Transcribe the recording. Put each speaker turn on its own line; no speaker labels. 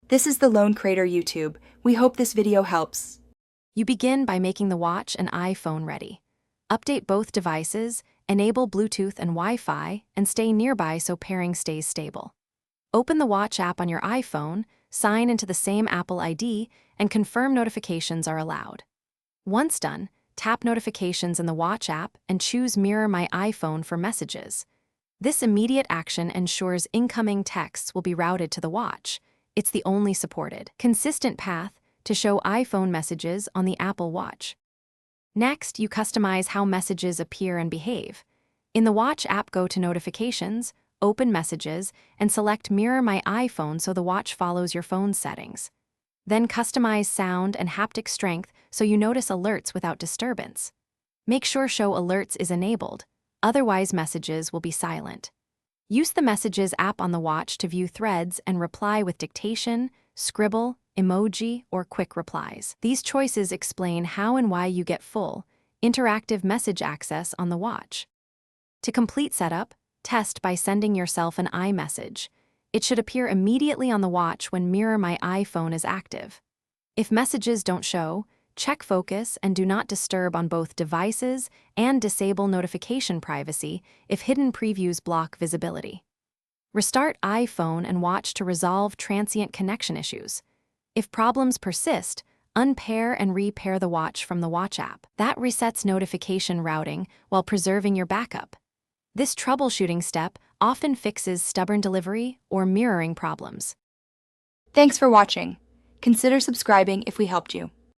This is the Lone Crater YouTube. We hope this video helps.
You begin by making the watch and iPhone ready. Update both devices, enable Bluetooth and Wi-Fi, and stay nearby so pairing stays stable. Open the Watch app on your iPhone, sign into the same Apple ID, and confirm notifications are allowed. Once done, tap Notifications in the Watch app and choose Mirror My iPhone for messages. This immediate action ensures incoming texts will be routed to the watch. It's the only supported, consistent path to show iPhone messages on the Apple Watch. Next, you customize how messages appear and behave. In the Watch app, go to Notifications, open Messages, and select Mirror My iPhone so the watch follows your phone's settings. Then customize sound and haptic strength so you notice alerts without disturbance. Make sure Show Alerts is enabled, otherwise messages will be silent. Use the Messages app on the watch to view threads and reply with dictation, scribble, emoji, or quick replies. These choices explain how and why you get full, interactive message access on the watch. To complete setup, test by sending yourself an iMessage. It should appear immediately on the watch when Mirror My iPhone is active. If messages don't show, check focus and do not disturb on both devices and disable notification privacy if hidden previews block visibility. Restart iPhone and watch to resolve transient connection issues. If problems persist, unpair and repair the watch from the Watch app. That resets notification routing while preserving your backup. This troubleshooting step often fixes stubborn delivery or mirroring problems.
Thanks for watching. Consider subscribing if we helped you.